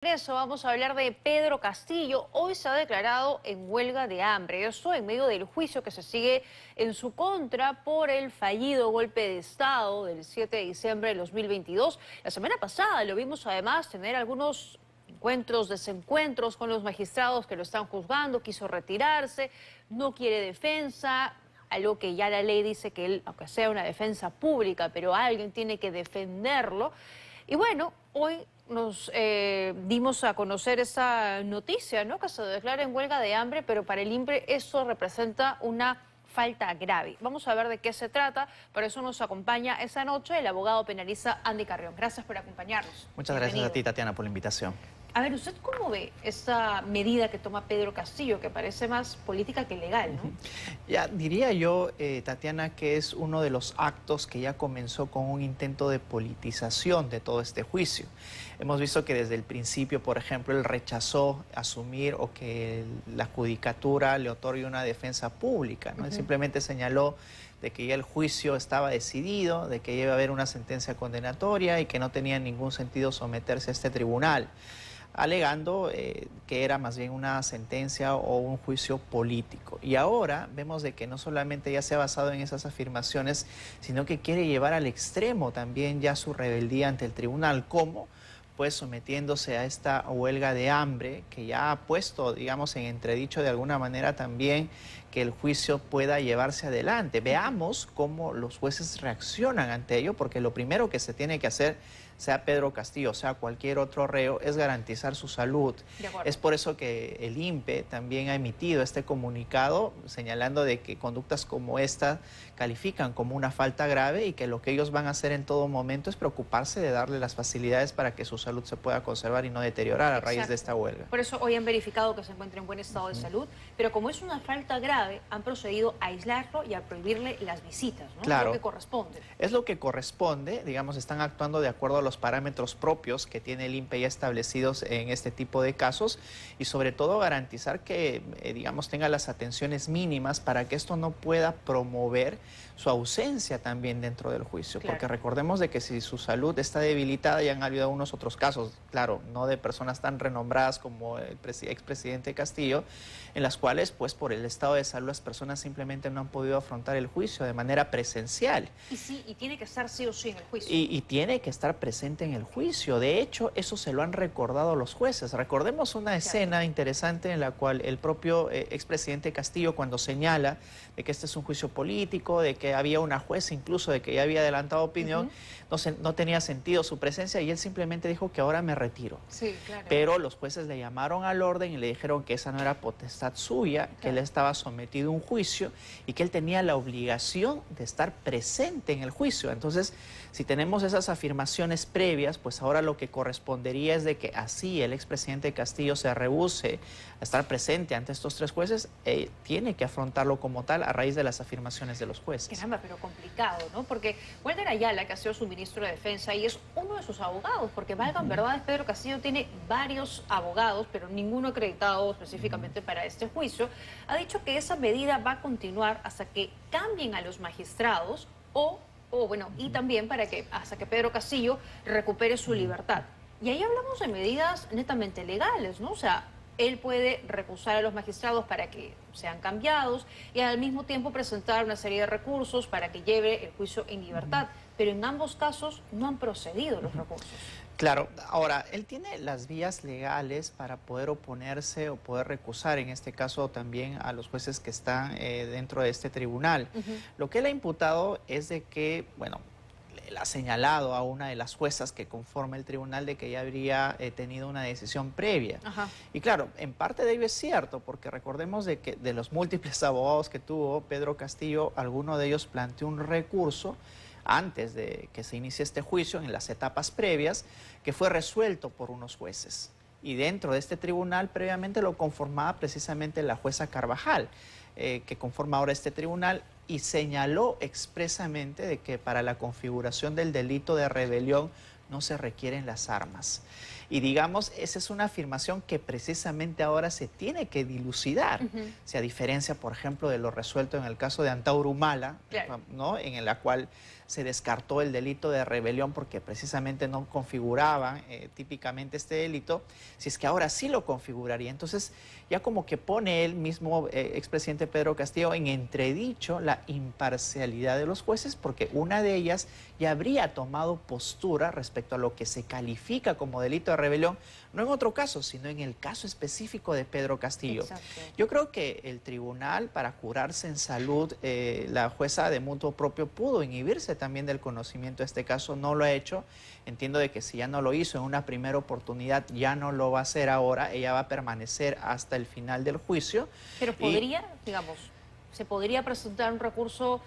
Eso vamos a hablar de Pedro Castillo. Hoy se ha declarado en huelga de hambre. Esto en medio del juicio que se sigue en su contra por el fallido golpe de Estado del 7 de diciembre de 2022. La semana pasada lo vimos además tener algunos encuentros, desencuentros con los magistrados que lo están juzgando. Quiso retirarse, no quiere defensa. Algo que ya la ley dice que él, aunque sea una defensa pública, pero alguien tiene que defenderlo. Y bueno, hoy nos dimos a conocer esa noticia, ¿no? Que se declara en huelga de hambre, pero para el INPE eso representa una falta grave. Vamos a ver de qué se trata. Por eso nos acompaña esa noche el abogado penalista Andy Carrión. Gracias por acompañarnos. Muchas gracias a ti, Tatiana, por la invitación. A ver, ¿usted cómo ve esta medida que toma Pedro Castillo, que parece más política que legal, ¿no? Ya diría yo, Tatiana, que es uno de los actos que ya comenzó con un intento de politización de todo este juicio. Hemos visto que desde el principio, por ejemplo, él rechazó asumir o que la judicatura le otorgue una defensa pública, ¿no? Él simplemente señaló de que ya el juicio estaba decidido, de que iba a haber una sentencia condenatoria y que no tenía ningún sentido someterse a este tribunal, alegando que era más bien una sentencia o un juicio político. Y ahora vemos de que no solamente ya se ha basado en esas afirmaciones, sino que quiere llevar al extremo también ya su rebeldía ante el tribunal. ¿Cómo? Pues sometiéndose a esta huelga de hambre que ya ha puesto, digamos, en entredicho de alguna manera también que el juicio pueda llevarse adelante. Veamos cómo los jueces reaccionan ante ello, porque lo primero que se tiene que hacer, sea Pedro Castillo, sea cualquier otro reo, es garantizar su salud. Es por eso que el INPE también ha emitido este comunicado señalando de que conductas como esta califican como una falta grave y que lo que ellos van a hacer en todo momento es preocuparse de darle las facilidades para que su salud se pueda conservar y no deteriorar a raíz de esta huelga. Por eso hoy han verificado que se encuentra en buen estado de salud, pero como es una falta grave, han procedido a aislarlo y a prohibirle las visitas, ¿no? Claro. Es lo que corresponde. Es lo que corresponde, digamos, están actuando de acuerdo a los parámetros propios que tiene el INPE ya establecidos en este tipo de casos y sobre todo garantizar que, digamos, tenga las atenciones mínimas para que esto no pueda promover su ausencia también dentro del juicio, porque recordemos de que si su salud está debilitada, ya han habido unos otros casos, claro, no de personas tan renombradas como el expresidente Castillo, en las cuales, pues, por el estado de salud, las personas simplemente no han podido afrontar el juicio de manera presencial. Y tiene que estar sí o sí en el juicio. Y tiene que estar presente en el juicio. De hecho, eso se lo han recordado los jueces. Recordemos una escena interesante en la cual el propio expresidente Castillo, cuando señala de que este es un juicio político, de que había una jueza incluso de que ya había adelantado opinión, no tenía sentido su presencia y él simplemente dijo que ahora me retiro. Sí, claro. Pero los jueces le llamaron al orden y le dijeron que esa no era potestad suya, que él estaba sometido a un juicio y que él tenía la obligación de estar presente en el juicio. Entonces, si tenemos esas afirmaciones previas, pues ahora lo que correspondería es de que así el expresidente Castillo se rehúse a estar presente ante estos tres jueces, tiene que afrontarlo como tal a raíz de las afirmaciones de los jueces. Caramba, pero complicado, ¿no? Porque Walter Ayala, que ha sido su ministro de Defensa y es uno de sus abogados, porque valgan verdades, Pedro Castillo tiene varios abogados, pero ninguno acreditado específicamente para este juicio, ha dicho que esa medida va a continuar hasta que cambien a los magistrados y también para que hasta que Pedro Castillo recupere su libertad. Y ahí hablamos de medidas netamente legales, ¿no? O sea, él puede recusar a los magistrados para que sean cambiados y al mismo tiempo presentar una serie de recursos para que lleve el juicio en libertad. Pero en ambos casos no han procedido los recursos. Claro, ahora, él tiene las vías legales para poder oponerse o poder recusar, en este caso también a los jueces que están dentro de este tribunal. Lo que él ha imputado es de que, bueno, él ha señalado a una de las juezas que conforma el tribunal de que ya habría tenido una decisión previa. Y claro, en parte de ello es cierto, porque recordemos de que de los múltiples abogados que tuvo Pedro Castillo, alguno de ellos planteó un recurso antes de que se inicie este juicio, en las etapas previas, que fue resuelto por unos jueces. Y dentro de este tribunal previamente lo conformaba precisamente la jueza Carvajal, que conforma ahora este tribunal, y señaló expresamente de que para la configuración del delito de rebelión no se requieren las armas. Y digamos, esa es una afirmación que precisamente ahora se tiene que dilucidar. Si a diferencia, por ejemplo, de lo resuelto en el caso de Antauro Humala, Claro. ¿no? En la cual se descartó el delito de rebelión porque precisamente no configuraba típicamente este delito, si es que ahora sí lo configuraría. Entonces ya como que pone el mismo expresidente Pedro Castillo en entredicho la imparcialidad de los jueces, porque una de ellas ya habría tomado postura respecto a lo que se califica como delito de rebelión, no en otro caso, sino en el caso específico de Pedro Castillo. Exacto. Yo creo que el tribunal, para curarse en salud, la jueza de mutuo propio pudo inhibirse también del conocimiento de este caso, no lo ha hecho. Entiendo de que si ya no lo hizo en una primera oportunidad, ya no lo va a hacer ahora, ella va a permanecer hasta el final del juicio. Pero podría, digamos, se podría presentar un recurso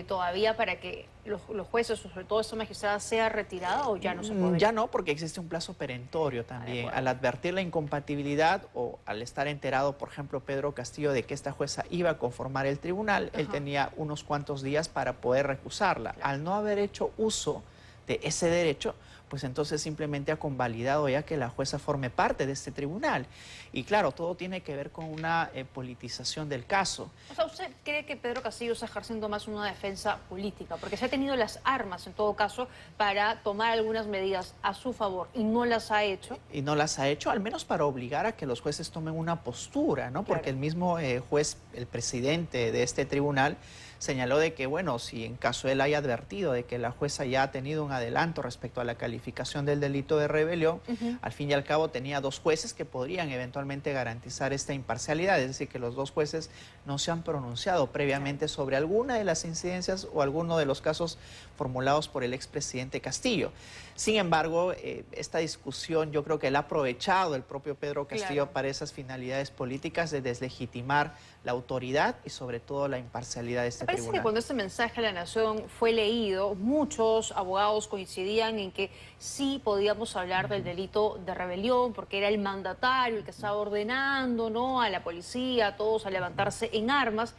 todavía para que los jueces, sobre todo esta magistrada, sea retirada, o ya no se podría. Ya no, porque existe un plazo perentorio también. Al advertir la incompatibilidad o al estar enterado, por ejemplo, Pedro Castillo, de que esta jueza iba a conformar el tribunal, él tenía unos cuantos días para poder recusarla. Claro. Al no haber hecho uso de ese derecho, pues entonces simplemente ha convalidado ya que la jueza forme parte de este tribunal. Y claro, todo tiene que ver con una politización del caso. O sea, ¿usted cree que Pedro Castillo está ejerciendo más una defensa política? Porque se ha tenido las armas, en todo caso, para tomar algunas medidas a su favor y no las ha hecho. Y no las ha hecho, al menos para obligar a que los jueces tomen una postura, ¿no? Porque el mismo juez, el presidente de este tribunal, señaló de que, bueno, si en caso él haya advertido de que la jueza ya ha tenido un adelanto respecto a la calificación del delito de rebelión, al fin y al cabo tenía dos jueces que podrían eventualmente garantizar esta imparcialidad, es decir, que los dos jueces no se han pronunciado previamente sobre alguna de las incidencias o alguno de los casos formulados por el expresidente Castillo. Sin embargo, esta discusión yo creo que él ha aprovechado, el propio Pedro Castillo, para esas finalidades políticas de deslegitimar la autoridad y sobre todo la imparcialidad de este Parece tribunal. que cuando este mensaje a la Nación fue leído, muchos abogados coincidían en que sí podíamos hablar del delito de rebelión, porque era el mandatario el que estaba ordenando, ¿no?, a la policía, a todos a levantarse en armas.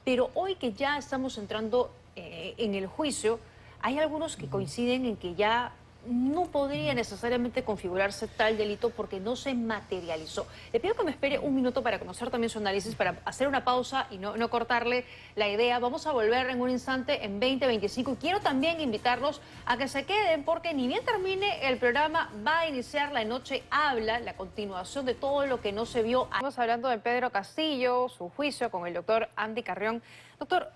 Pero hoy que ya estamos entrando en el juicio, hay algunos que coinciden en que ya no podría necesariamente configurarse tal delito porque no se materializó. Le pido que me espere un minuto para conocer también su análisis, para hacer una pausa y no cortarle la idea. Vamos a volver en un instante, en 20:25. Y quiero también invitarlos a que se queden, porque ni bien termine el programa, va a iniciar La Noche Habla, la continuación de todo lo que no se vio. Estamos hablando de Pedro Castillo, su juicio con el doctor Andy Carrión. Doctor,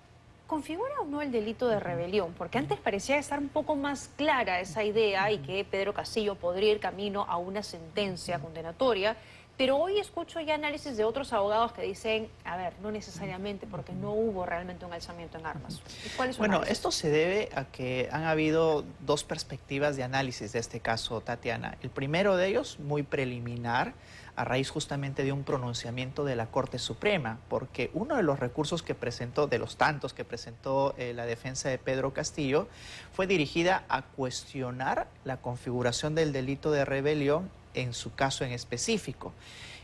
¿configura o no el delito de rebelión? Porque antes parecía estar un poco más clara esa idea y que Pedro Castillo podría ir camino a una sentencia condenatoria, pero hoy escucho ya análisis de otros abogados que dicen, a ver, no necesariamente, porque no hubo realmente un alzamiento en armas. ¿Cuál es su análisis? Esto se debe a que han habido dos perspectivas de análisis de este caso, Tatiana. El primero de ellos, muy preliminar, a raíz justamente de un pronunciamiento de la Corte Suprema, porque uno de los recursos que presentó, de los tantos que presentó la defensa de Pedro Castillo, fue dirigida a cuestionar la configuración del delito de rebelión en su caso en específico.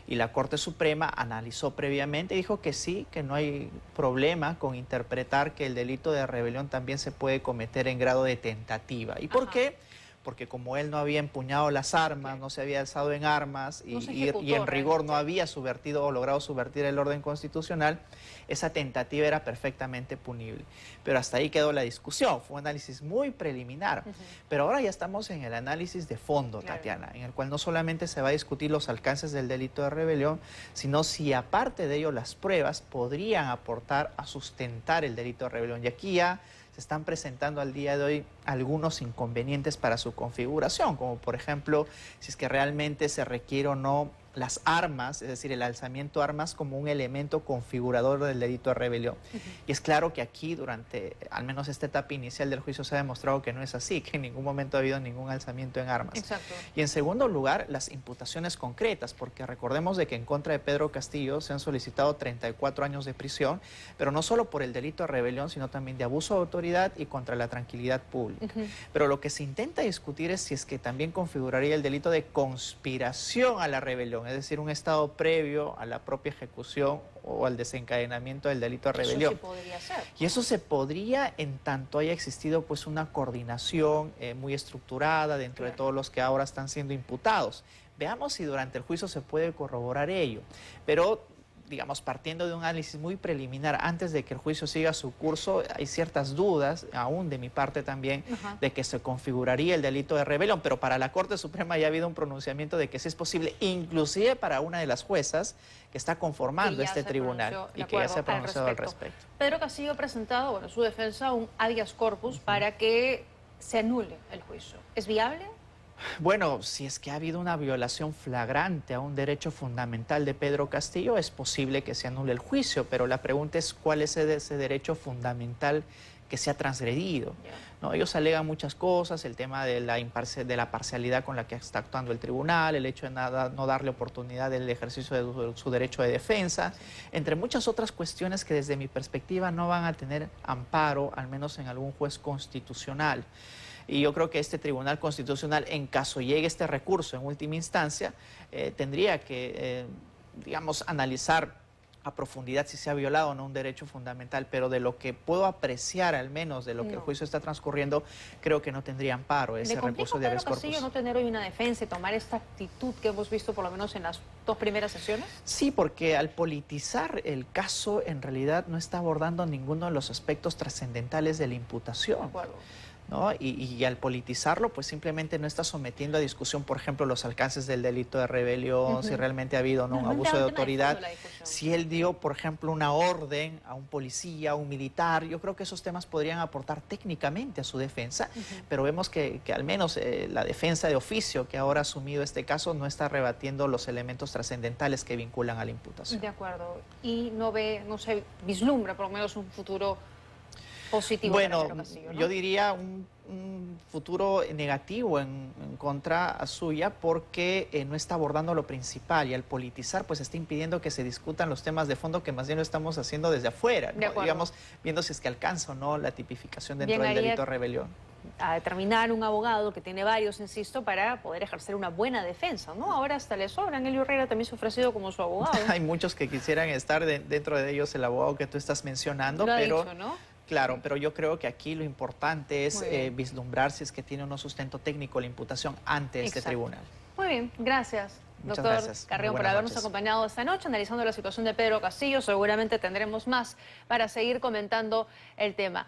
Y la Corte Suprema analizó previamente y dijo que sí, que no hay problema con interpretar que el delito de rebelión también se puede cometer en grado de tentativa. ¿Y por qué? Porque como él no había empuñado las armas, no se había alzado en armas y en rigor no había subvertido o logrado subvertir el orden constitucional, esa tentativa era perfectamente punible. Pero hasta ahí quedó la discusión, fue un análisis muy preliminar. Pero ahora ya estamos en el análisis de fondo, Tatiana, en el cual no solamente se va a discutir los alcances del delito de rebelión, sino si aparte de ello las pruebas podrían aportar a sustentar el delito de rebelión. Y aquí ya se están presentando al día de hoy algunos inconvenientes para su configuración, como por ejemplo, si es que realmente se requiere o no las armas, es decir, el alzamiento de armas como un elemento configurador del delito de rebelión. Y es claro que aquí, durante al menos esta etapa inicial del juicio, se ha demostrado que no es así, que en ningún momento ha habido ningún alzamiento en armas. Exacto. Y en segundo lugar, las imputaciones concretas, porque recordemos de que en contra de Pedro Castillo se han solicitado 34 años de prisión, pero no solo por el delito de rebelión, sino también de abuso de autoridad y contra la tranquilidad pública. Pero lo que se intenta discutir es si es que también configuraría el delito de conspiración a la rebelión. rebelión, es decir, un estado previo a la propia ejecución o al desencadenamiento del delito de rebelión. Eso sí podría ser. Y eso se podría en tanto haya existido pues una coordinación muy estructurada dentro de todos los que ahora están siendo imputados. Veamos si durante el juicio se puede corroborar ello. Pero, digamos, partiendo de un análisis muy preliminar, antes de que el juicio siga su curso, hay ciertas dudas, aún de mi parte también, de que se configuraría el delito de rebelión, pero para la Corte Suprema ya ha habido un pronunciamiento de que sí es posible, inclusive para una de las juezas que está conformando este tribunal y que ya se ha pronunciado al respecto. Pedro Castillo ha presentado, bueno, su defensa, un habeas corpus para que se anule el juicio. ¿Es viable? Bueno, si es que ha habido una violación flagrante a un derecho fundamental de Pedro Castillo, es posible que se anule el juicio, pero la pregunta es cuál es ese derecho fundamental que se ha transgredido. ¿No? Ellos alegan muchas cosas, el tema de la parcialidad con la que está actuando el tribunal, el hecho de no darle oportunidad del ejercicio de su derecho de defensa, entre muchas otras cuestiones que desde mi perspectiva no van a tener amparo, al menos en algún juez constitucional. Y yo creo que este Tribunal Constitucional, en caso llegue este recurso en última instancia, tendría que, digamos, analizar a profundidad si se ha violado o no un derecho fundamental, pero de lo que puedo apreciar, al menos de lo que el juicio está transcurriendo, creo que no tendría amparo ese recurso de habeas corpus. ¿Le complica a Pedro Castillo no tener hoy una defensa y tomar esta actitud que hemos visto por lo menos en las dos primeras sesiones? Sí, porque al politizar el caso, en realidad no está abordando ninguno de los aspectos trascendentales de la imputación. De acuerdo. ¿No? Y al politizarlo, pues simplemente no está sometiendo a discusión, por ejemplo, los alcances del delito de rebelión, si realmente ha habido o no un abuso de autoridad, si él dio, por ejemplo, una orden a un policía, a un militar. Yo creo que esos temas podrían aportar técnicamente a su defensa, pero vemos que al menos la defensa de oficio que ahora ha asumido este caso no está rebatiendo los elementos trascendentales que vinculan a la imputación. De acuerdo. Y no se vislumbra por lo menos un futuro positivo. Bueno, para Castillo, ¿no? yo diría un futuro negativo en contra suya porque no está abordando lo principal y al politizar pues está impidiendo que se discutan los temas de fondo que más bien lo estamos haciendo desde afuera, ¿no? Digamos, viendo si es que alcanza o no la tipificación dentro del delito de rebelión. A determinar un abogado que tiene varios, insisto, para poder ejercer una buena defensa, ¿no? Ahora hasta le sobran. Elio Herrera también se ha ofrecido como su abogado. Hay muchos que quisieran estar dentro de ellos el abogado que tú estás mencionando, pero... Dicho, ¿no? Claro, pero yo creo que aquí lo importante es vislumbrar si es que tiene o no sustento técnico la imputación ante este tribunal. Muy bien, gracias. Muchas doctor gracias. Carrión, por habernos acompañado esta noche analizando la situación de Pedro Castillo. Seguramente tendremos más para seguir comentando el tema.